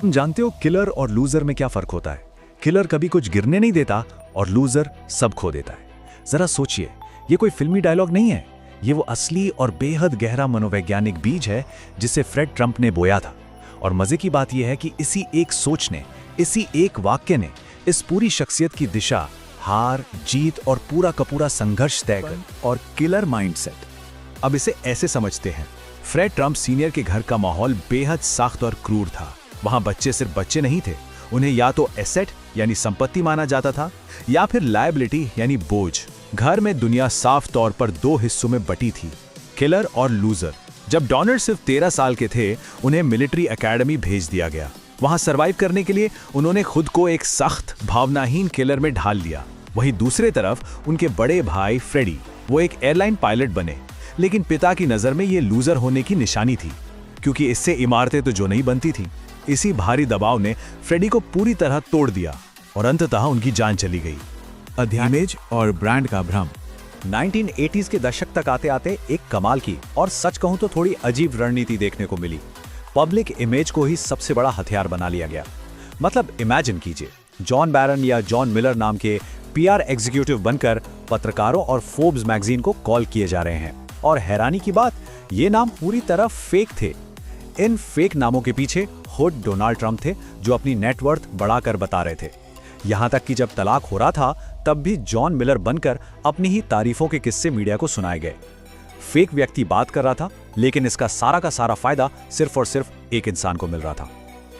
तुम जानते हो किलर और लूजर में क्या फर्क होता है? किलर कभी कुछ गिरने नहीं देता और लूजर सब खो देता है। जरा सोचिए, ये कोई फिल्मी डायलॉग नहीं है, ये वो असली और बेहद गहरा मनोवैज्ञानिक बीज है जिसे फ्रेड ट्रंप ने बोया था। और मजे की बात यह है कि इसी एक सोच ने, इसी एक वाक्य ने इस पूरी शख्सियत की दिशा, हार, जीत और पूरा का पूरा संघर्ष तय कर। और किलर माइंडसेट। अब इसे ऐसे समझते हैं, फ्रेड ट्रंप सीनियर के घर का माहौल बेहद सख्त और क्रूर था। वहां बच्चे सिर्फ बच्चे नहीं थे, उन्हें या तो एसेट यानी संपत्ति माना जाता था या फिर लायबिलिटी यानी बोझ। घर में दुनिया साफ तौर पर दो हिस्सों में बटी थी, किलर और लूजर। जब डॉनर सिर्फ 13 साल के थे, उन्हें मिलिट्री एकेडमी भेज दिया गया। वहां सरवाइव करने के लिए उन्होंने खुद को एक सख्त, भावनाहीन किलर में ढाल लिया। वहीं दूसरे तरफ उनके बड़े भाई फ्रेडी, वो एक एयरलाइन पायलट बने, लेकिन पिता की नजर में ये लूजर होने की निशानी थी, क्योंकि इससे इमारतें तो जो नहीं बनती थी। इसी भारी दबाव ने फ्रेडी को पूरी तरह तोड़ दिया और अंततः उनकी जान चली गई। इमेज और ब्रांड का भ्रम। 1980s के दशक तक आते आते एक कमाल की और सच कहूं तो थोड़ी अजीब रणनीति देखने को मिली। पब्लिक इमेज को ही सबसे बड़ा हथियार बना लिया गया। मतलब इमेजिन कीजिए, जॉन बैरन या जॉन मिलर नाम के पीआर एग्जीक्यूटिव बनकर पत्रकारों और फोर्ब्स मैगजीन को कॉल किए जा रहे हैं। और हैरानी की बात, ये नाम पूरी तरह फेक थे। इन फेक नामों के पीछे खुद डोनाल्ड ट्रंप थे, जो अपनी नेटवर्थ बढ़ाकर बता रहे थे। यहां तक कि जब तलाक हो रहा था, तब भी जॉन मिलर बनकर अपनी ही तारीफों के किस्से मीडिया को सुनाए गए। फेक व्यक्ति बात कर रहा था, लेकिन इसका सारा का सारा फायदा सिर्फ और सिर्फ एक इंसान को मिल रहा था।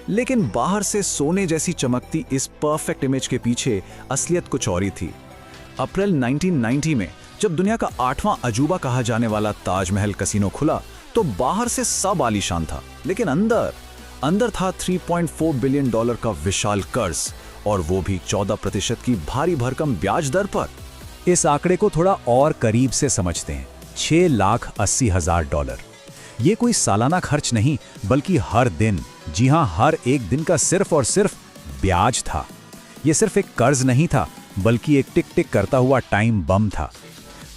लेकिन बाहर से सोने जैसी चमकती इस परफेक्ट इमेज के पीछे असलियत कुछ और ही थी। अप्रैल 1990 में जब दुनिया का 8वां अजूबा कहा जाने वाला ताजमहल कसिनो खुला, तो बाहर से सब आलीशान था, लेकिन अंदर था $3.4 बिलियन का विशाल कर्ज, और वो भी 14% की भारी भरकम ब्याज दर पर। इस आंकड़े को थोड़ा और करीब से समझते हैं। $6,80,000। ये कोई सालाना खर्च नहीं, बल्कि हर दिन, जी हां, हर एक दिन का सिर्फ और सिर्फ ब्याज था। ये सिर्फ एक कर्ज नहीं था, बल्कि एक टिक टिक करता हुआ टाइम बम था।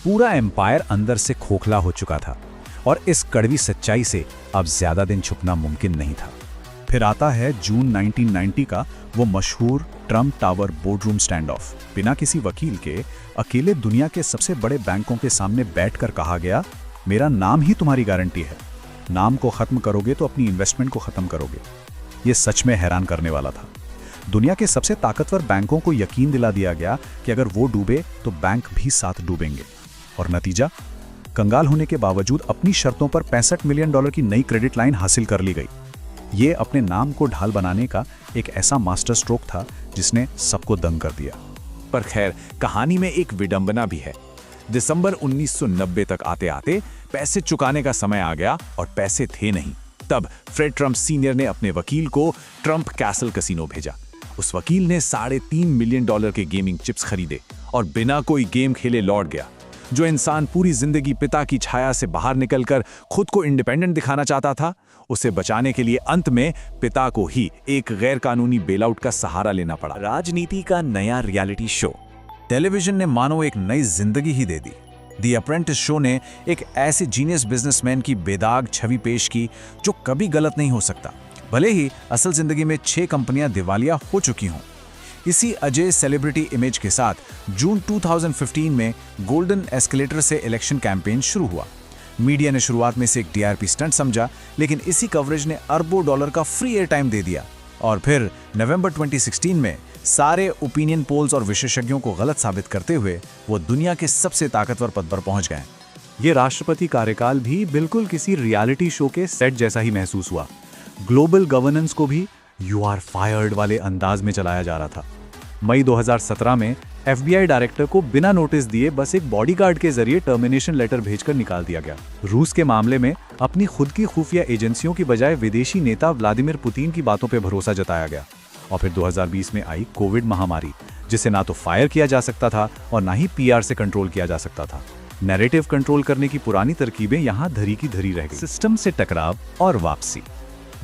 पूरा एम्पायर अंदर से खोखला हो चुका था, और इस कड़वी सच्चाई से अब ज्यादा दिन छुपना मुमकिन नहीं था। फिर आता है जून 1990 का वो मशहूर Trump tower boardroom stand of. बिना किसी वकील के अकेले दुनिया के सबसे बड़े बैंकों के सामने बैठकर कहा गया, मेरा नाम ही तुम्हारी गारंटी है। नाम को खत्म करोगे तो अपनी इन्वेस्टमेंट को खत्म करोगे। ये सच में हैरान करने वाला था। दुनिया के सबसे ताकतवर बैंकों को यकीन दिला दिया गया कि अगर वो डूबे तो बैंक भी साथ डूबेंगे। और नतीजा, कंगाल होने के बावजूद अपनी शर्तों पर $65 मिलियन की नई क्रेडिट लाइन हासिल कर ली गई। ये अपने नाम को ढाल बनाने का एक ऐसा मास्टर स्ट्रोक था जिसने सबको दंग कर दिया। पर खैर, कहानी में एक विडंबना भी है। दिसंबर 1990 तक आते आते पैसे चुकाने का समय आ गया, और पैसे थे नहीं। तब फ्रेड ट्रंप सीनियर ने अपने वकील को ट्रंप कैसल कसिनो भेजा। उस वकील ने $3.5 मिलियन के गेमिंग चिप्स खरीदे और बिना कोई गेम खेले लौट गया। जो इंसान पूरी जिंदगी पिता की छाया से बाहर निकलकर खुद को इंडिपेंडेंट दिखाना चाहता था, उसे बचाने के लिए अंत में पिता को ही एक गैर कानूनी बेलआउट का सहारा लेना पड़ा। राजनीति का नया रियलिटी शो। टेलीविजन ने मानो एक नई जिंदगी ही दे दी। द अप्रेंटिस शो ने एक ऐसे जीनियस बिजनेसमैन की बेदाग छवि पेश की जो कभी गलत नहीं हो सकता, भले ही असल जिंदगी में 6 कंपनियां दिवालिया हो चुकी हों। इसी अजय सेलिब्रिटी इमेज के साथ जून 2015 में गोल्डन एस्केलेटर से इलेक्शन कैंपेन शुरू हुआ। मीडिया ने शुरुआत में इसे एक टीआरपी स्टंट समझा, लेकिन इसी कवरेज ने अरबों डॉलर का फ्री एयर टाइम दे दिया। और फिर नवंबर 2016 में सारे ओपिनियन पोल्स और विशेषज्ञों को गलत साबित करते हुए वो दुनिया के सबसे ताकतवर पद पर पहुंच गए। ये राष्ट्रपति कार्यकाल भी बिल्कुल किसी रियलिटी शो के सेट जैसा ही महसूस हुआ। ग्लोबल गवर्नेंस को भी यू आर फायर्ड वाले अंदाज में चलाया जा रहा था। मई 2017 में FBI डायरेक्टर को बिना नोटिस दिए बस एक बॉडीगार्ड के जरिए टर्मिनेशन लेटर भेजकर निकाल दिया गया। रूस के मामले में अपनी खुद की खुफिया एजेंसियों की बजाय विदेशी नेता व्लादिमीर पुतिन की बातों पर भरोसा जताया गया। और फिर 2020 में आई कोविड महामारी, जिसे ना तो फायर किया जा सकता था और ना ही PR से कंट्रोल किया जा सकता था। नैरेटिव कंट्रोल करने की पुरानी तरकीबें यहां धरी की धरी रह गई। सिस्टम से टकराव और वापसी।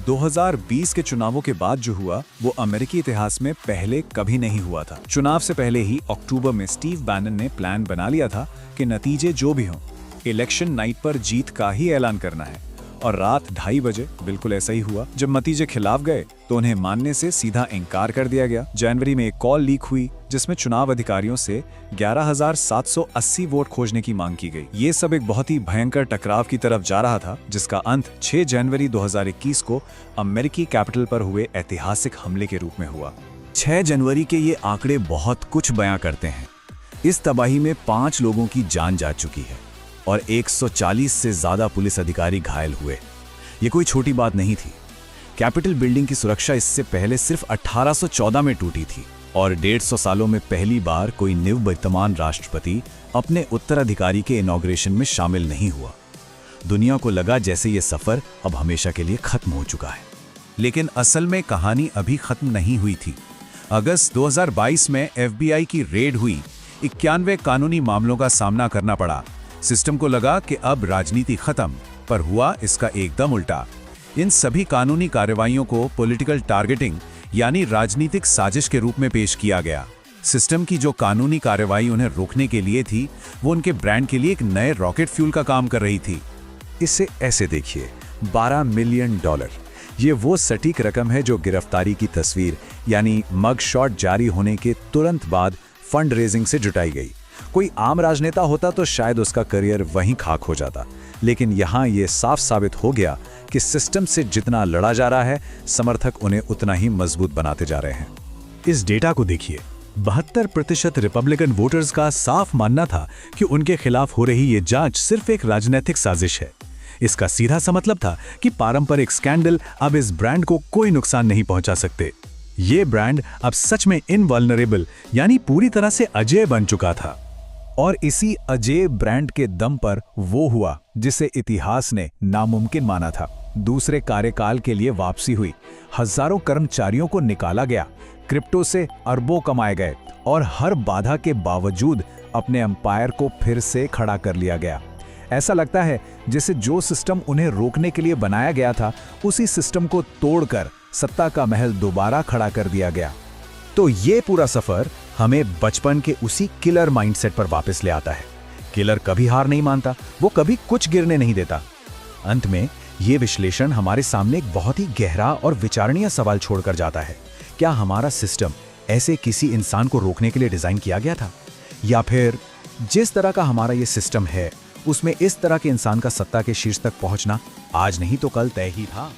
2020 के चुनावों के बाद जो हुआ वो अमेरिकी इतिहास में पहले कभी नहीं हुआ था। चुनाव से पहले ही अक्टूबर में स्टीव बैनन ने प्लान बना लिया था कि नतीजे जो भी हों, इलेक्शन नाइट पर जीत का ही ऐलान करना है। और रात 2:30 बजे बिल्कुल ऐसा ही हुआ। जब नतीजे खिलाफ गए तो उन्हें मानने से सीधा इनकार कर दिया गया। जनवरी में एक कॉल लीक हुई जिसमें चुनाव अधिकारियों से 11,780 वोट खोजने की मांग की गई। ये सब एक बहुत ही भयंकर टकराव की तरफ जा रहा था, जिसका अंत 6 जनवरी 2021 को अमेरिकी कैपिटल पर हुए ऐतिहासिक हमले के रूप में हुआ। 6 जनवरी के ये आंकड़े बहुत कुछ बयां करते हैं। इस तबाही में 5 लोगों की जान जा चुकी है और 140 से ज्यादा पुलिस अधिकारी घायल हुए। ये कोई छोटी बात नहीं थी। कैपिटल बिल्डिंग की सुरक्षा इससे पहले सिर्फ 1814 में टूटी थी और 150 सालों में पहली बार कोई निवर्तमान राष्ट्रपति अपने उत्तराधिकारी के इनॉग्रेशन में शामिल नहीं हुआ। दुनिया को लगा जैसे ये सफर अब हमेशा के लिए खत्म हो चुका है। लेकिन असल में कहानी अभी खत्म नहीं हुई थी। अगस्त 2022 में FBI की रेड हुई। 91 कानूनी मामलों का सामना करना पड़ा। सिस्टम को लगा कि अब राजनीति खत्म, पर हुआ इसका एकदम उल्टा। इन सभी कानूनी कार्रवाइयों को पॉलिटिकल टारगेटिंग यानी राजनीतिक साजिश के रूप में पेश किया गया। सिस्टम की जो कानूनी कार्रवाई उन्हें रोकने के लिए थी, वो उनके ब्रांड के लिए एक नए रॉकेट फ्यूल का काम कर रही थी। इसे ऐसे देखिए, $12 मिलियन। ये वो सटीक रकम है जो गिरफ्तारी की तस्वीर यानी मग शॉट जारी होने के तुरंत बाद फंड रेजिंग से जुटाई गई। कोई आम राजनेता होता तो शायद उसका करियर वहीं खाक हो जाता, लेकिन यहाँ ये साफ साबित हो गया कि सिस्टम से जितना लड़ा जा रहा है, समर्थक उन्हें उतना ही मजबूत बनाते जा रहे हैं। इस डेटा को देखिए, 72% रिपब्लिकन वोटर्स का साफ मानना था कि उनके खिलाफ हो रही ये जांच सिर्फ एक राजनीतिक साजिश है। इसका सीधा सा मतलब था कि पारंपरिक स्कैंडल अब इस ब्रांड को कोई नुकसान नहीं पहुंचा सकते। ये ब्रांड अब सच में इनवल्नरेबल यानी पूरी तरह से अजेय बन चुका था। और इसी अजेय ब्रांड के दम पर वो हुआ जिसे इतिहास ने नामुमकिन माना था। दूसरे कार्यकाल के लिए वापसी हुई, हजारों कर्मचारियों को निकाला गया, क्रिप्टो से अरबों कमाए गए और हर बाधा के बावजूद अपने एम्पायर को फिर से खड़ा कर लिया गया। ऐसा लगता है जैसे जो सिस्टम उन्हें रोकने के लिए बनाया गया था, उसी सिस्टम को तोड़कर सत्ता का महल दोबारा खड़ा कर दिया गया। तो ये पूरा सफर हमें बचपन के उसी किलर माइंडसेट पर वापस ले आता है। किलर कभी हार नहीं मानता, वो कभी कुछ गिरने नहीं देता। अंत में ये विश्लेषण हमारे सामने एक बहुत ही गहरा और विचारणीय सवाल छोड़कर जाता है। क्या हमारा सिस्टम ऐसे किसी इंसान को रोकने के लिए डिजाइन किया गया था, या फिर जिस तरह का हमारा ये सिस्टम है उसमें इस तरह के इंसान का सत्ता के शीर्ष तक पहुंचना आज नहीं तो कल तय ही था।